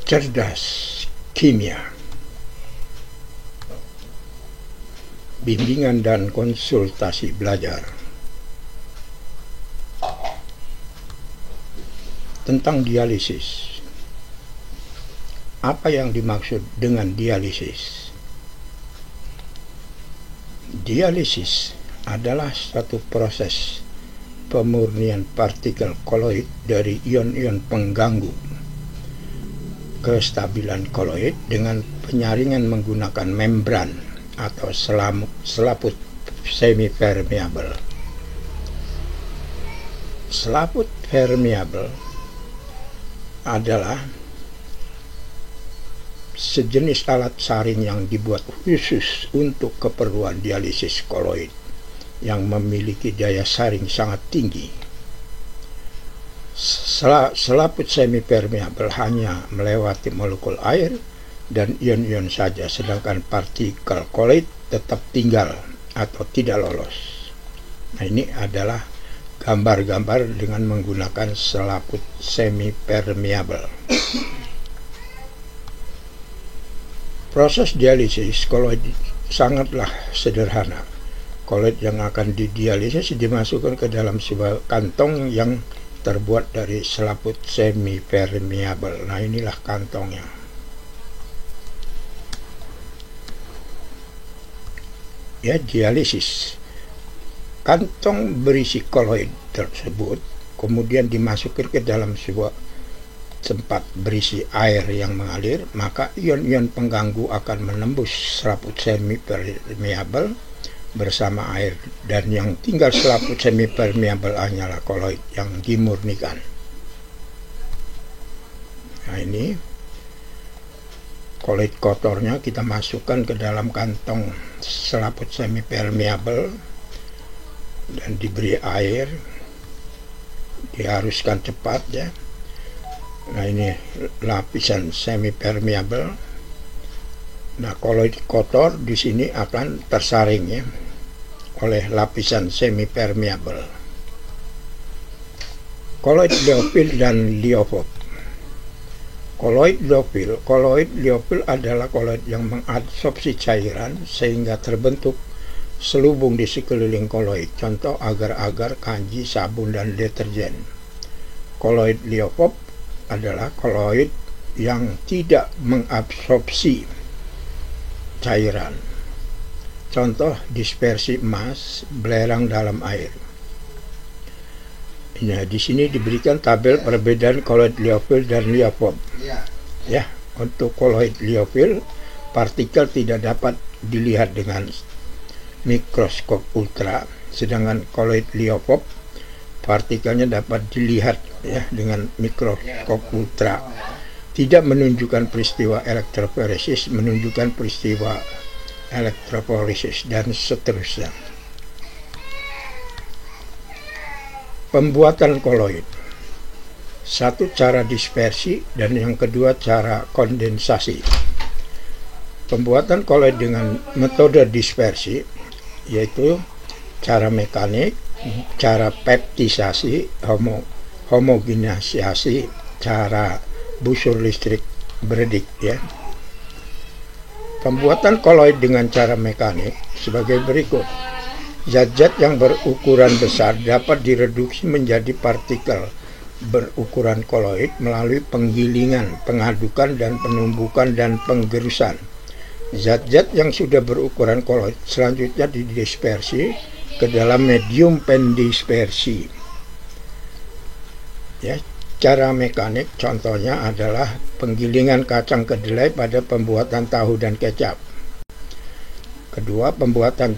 Cerdas Kimia. Bimbingan dan konsultasi belajar tentang dialisis. Apa yang dimaksud dengan dialisis? Dialisis adalah satu proses pemurnian partikel koloid dari ion-ion pengganggu kestabilan koloid dengan penyaringan menggunakan membran atau selaput semi-permeable. Selaput permeable adalah sejenis alat saring yang dibuat khusus untuk keperluan dialisis koloid yang memiliki daya saring sangat tinggi. Selaput semi-permeable hanya melewati molekul air dan ion-ion saja, sedangkan partikel koloid tetap tinggal atau tidak lolos. Nah, ini adalah gambar-gambar dengan menggunakan selaput semi-permeable. Proses dialisis koloid sangatlah sederhana. Koloid yang akan didialisis dimasukkan ke dalam sebuah kantong yang terbuat dari selaput semi-permeable. Nah, inilah kantongnya. Ya, dialisis. Kantong berisi koloid tersebut kemudian dimasukkan ke dalam sebuah tempat berisi air yang mengalir, maka ion-ion pengganggu akan menembus selaput semi-permeable bersama air, dan yang tinggal selaput semi-permeable hanyalah koloid yang dimurnikan. Nah, ini koloid kotornya kita masukkan ke dalam kantong selaput semi-permeable dan diberi air, diharuskan cepat ya. Nah, ini lapisan semi-permeable. Nah, koloid kotor di sini akan tersaring ya oleh lapisan semi-permeable. Koloid liofil dan liofop. Koloid liofil adalah koloid yang mengadsorpsi cairan sehingga terbentuk selubung di sekeliling koloid. Contoh agar-agar, kanji, sabun, dan deterjen. Koloid liofop adalah koloid yang tidak mengabsorpsi cairan. Contoh dispersi emas, belerang dalam air. Nah, di sini diberikan tabel perbedaan koloid liofil dan liofop. Ya, untuk koloid liofil, partikel tidak dapat dilihat dengan mikroskop ultra, sedangkan koloid liofop partikelnya dapat dilihat ya dengan mikroskop ultra. Tidak menunjukkan peristiwa elektroforesis, menunjukkan peristiwa elektroforesis, dan seterusnya. Pembuatan koloid. Satu, cara dispersi, dan yang kedua cara kondensasi. Pembuatan koloid dengan metode dispersi yaitu cara mekanik, cara peptisasi, homogenisasi, cara busur listrik beredik ya. Pembuatan koloid dengan cara mekanik sebagai berikut. Zat-zat yang berukuran besar dapat direduksi menjadi partikel berukuran koloid melalui penggilingan, pengadukan, dan penumbukan dan penggerusan. Zat-zat yang sudah berukuran koloid selanjutnya didispersi ke dalam medium pendispersi. Ya, cara mekanik contohnya adalah penggilingan kacang kedelai pada pembuatan tahu dan kecap. Kedua, pembuatan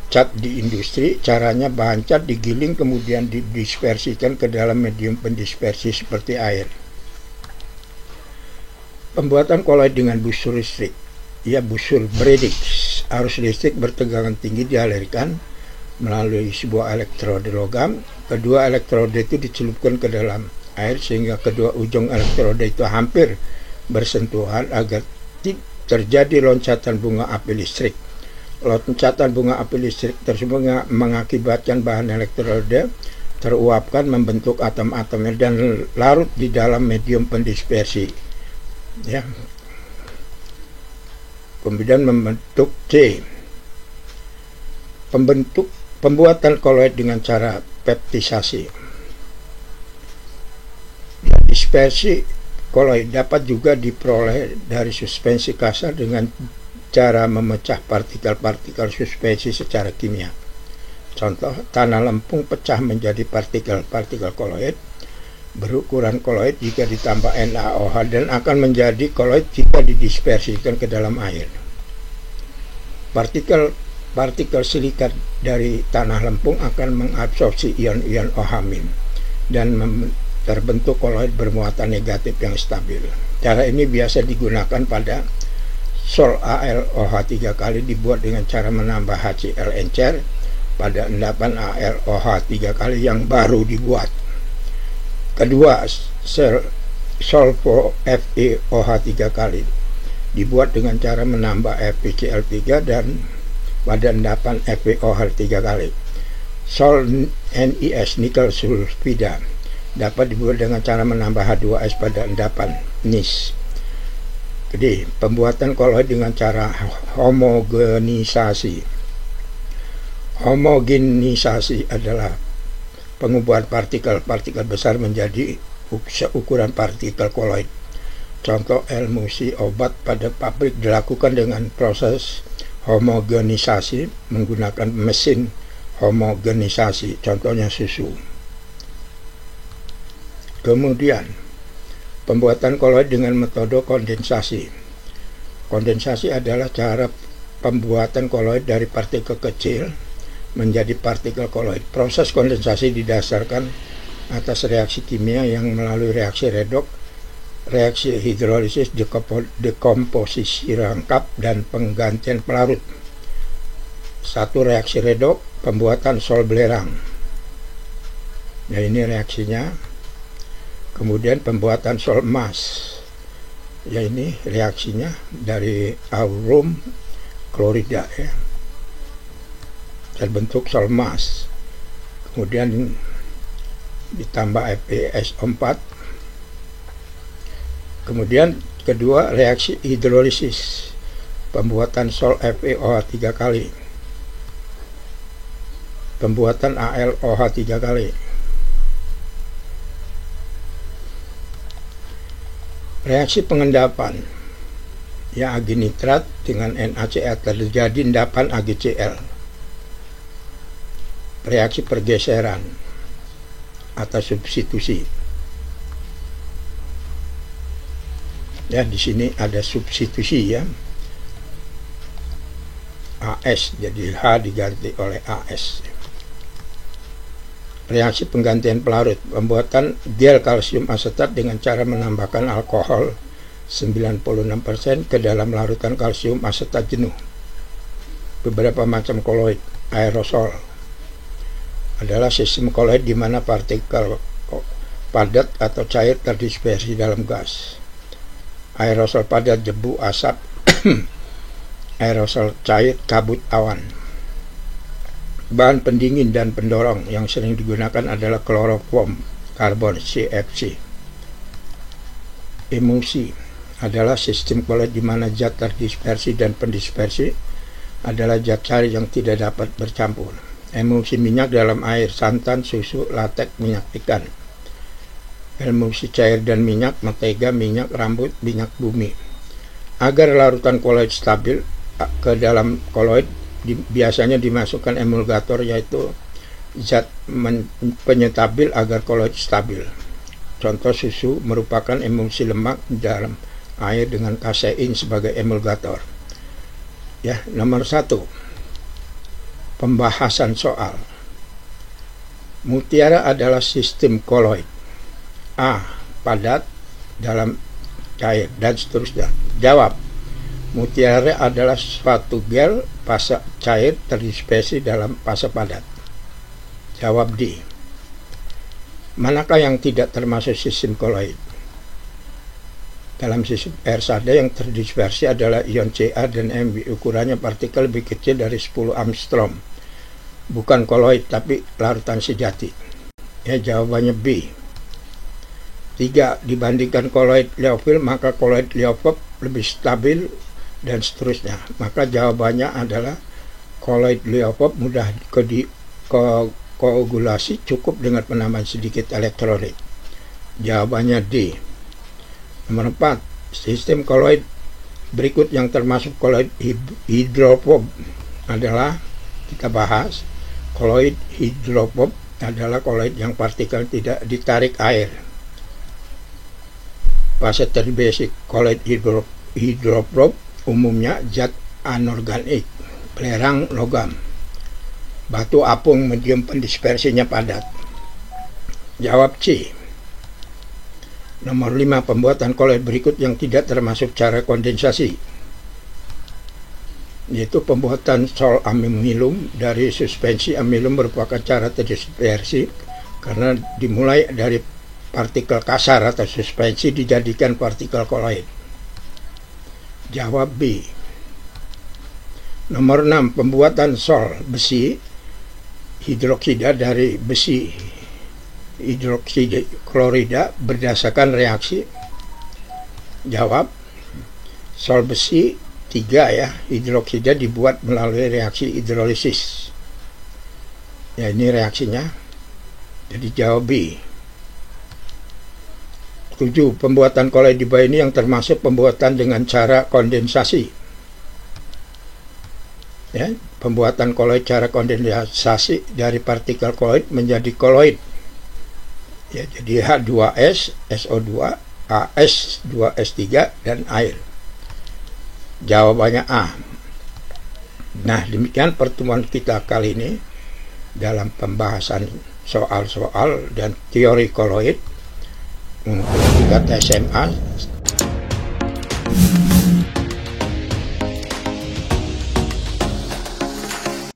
cat di industri. Caranya bahan cat digiling kemudian didispersikan ke dalam medium pendispersi seperti air. Pembuatan koloid dengan busur listrik. Ya, busur beredik. Arus listrik bertegangan tinggi dialirkan melalui sebuah elektrode logam. Kedua elektrode itu dicelupkan ke dalam air sehingga kedua ujung elektrode itu hampir bersentuhan agar terjadi loncatan bunga api listrik. Loncatan bunga api listrik tersebut mengakibatkan bahan elektrode teruapkan membentuk atom-atomnya dan larut di dalam medium pendispersi. Ya. Kemudian membentuk C. Pembuatan koloid dengan cara peptisasi. Dispersi koloid dapat juga diperoleh dari suspensi kasar dengan cara memecah partikel-partikel suspensi secara kimia. Contoh, tanah lempung pecah menjadi partikel-partikel koloid berukuran koloid jika ditambah NaOH dan akan menjadi koloid jika didispersikan ke dalam air. Partikel silikat dari tanah lempung akan mengabsorpsi ion-ion OH- dan terbentuk koloid bermuatan negatif yang stabil. Cara ini biasa digunakan pada Sol AlOH 3 kali dibuat dengan cara menambah HCl encer pada endapan AlOH 3 kali yang baru dibuat. Kedua, Solvo FeOH 3 kali dibuat dengan cara menambah FeCl3 dan pada endapan FeOH 3 kali. Sol NiS nikel sulfida dapat dibuat dengan cara menambah H2S pada endapan NiS. Jadi, pembuatan koloid dengan cara homogenisasi. Homogenisasi adalah pengubahan partikel-partikel besar menjadi seukuran partikel koloid. Contoh, emulsi obat pada pabrik dilakukan dengan proses homogenisasi menggunakan mesin homogenisasi, contohnya susu. Kemudian, pembuatan koloid dengan metode kondensasi. Kondensasi adalah cara pembuatan koloid dari partikel kecil menjadi partikel koloid. Proses kondensasi didasarkan atas reaksi kimia yang melalui reaksi redoks, reaksi hidrolisis, dekomposisi rangkap, dan penggantian pelarut. Satu, reaksi redoks, pembuatan sol belerang. Nah, ini reaksinya. Kemudian pembuatan sol emas. Ya, ini reaksinya dari aurum klorida, ya. Terbentuk sol emas. Kemudian ditambah FeSO4. Kemudian kedua, reaksi hidrolisis, pembuatan sol FeOH 3 kali, pembuatan AlOH 3 kali. Reaksi pengendapan, ya, Ag nitrat dengan NaCl terjadi endapan AgCl. Reaksi pergeseran atau substitusi. Ya, di sini ada substitusi, ya. AS jadi H diganti oleh AS. Reaksi penggantian pelarut, pembuatan gel kalsium asetat dengan cara menambahkan alkohol 96% ke dalam larutan kalsium asetat jenuh. Beberapa macam koloid. Aerosol adalah sistem koloid di mana partikel padat atau cair terdispersi dalam gas. Aerosol padat debu, asap. Aerosol cair kabut, awan. Bahan pendingin dan pendorong yang sering digunakan adalah kloroform karbon CFC. Emulsi adalah sistem koloid di mana zat terdispersi dan pendispersi adalah zat cair yang tidak dapat bercampur. Emulsi minyak dalam air, santan, susu, latek, minyak ikan. Emulsi cair dan minyak, mentega, minyak rambut, minyak bumi. Agar larutan koloid stabil, ke dalam koloid biasanya dimasukkan emulgator, yaitu zat penyetabil agar koloid stabil. Contoh, susu merupakan emulsi lemak dalam air dengan kasein sebagai emulgator. Ya, nomor 1. Pembahasan soal. Mutiara adalah sistem koloid. A. Padat dalam cair dan seterusnya. Jawab. Mutiara adalah suatu gel fase cair terdispersi dalam fase padat. Jawab D. Manakah yang tidak termasuk sistem koloid? Dalam sistem air sada yang terdispersi adalah ion Ca dan Mb. Ukurannya partikel lebih kecil dari 10 Armstrong. Bukan koloid tapi larutan sejati. Ya, jawabannya B. 3. Dibandingkan koloid liofil, maka koloid liopop lebih stabil, dan seterusnya. Maka jawabannya adalah koloid liopop mudah koagulasi cukup dengan penambahan sedikit elektrolit. Jawabannya D. Nomor 4. Sistem koloid berikut yang termasuk koloid hidrofob adalah, kita bahas, koloid hidrofob adalah koloid yang partikel tidak ditarik air. Passeter basic koloid hidrofob umumnya zat anorganik, belerang logam, batu apung medium pendispersinya padat. Jawab C. Nomor 5. Pembuatan koloid berikut yang tidak termasuk cara kondensasi, yaitu pembuatan sol amilum dari suspensi amilum merupakan cara terdispersi karena dimulai dari partikel kasar atau suspensi dijadikan partikel koloid. Jawab B. Nomor 6. Pembuatan sol besi hidroksida dari besi hidroksida klorida berdasarkan reaksi. Jawab sol besi 3 ya, hidroksida dibuat melalui reaksi hidrolisis. Ya, ini reaksinya. Jadi jawab B. 7. Pembuatan koloid di bawah ini yang termasuk pembuatan dengan cara kondensasi. Ya, pembuatan koloid cara kondensasi dari partikel koloid menjadi koloid. Ya, jadi H2S, SO2, AS2S3 dan air. Jawabannya A. Nah, demikian pertemuan kita kali ini dalam pembahasan soal-soal dan teori koloid untuk tingkat SMA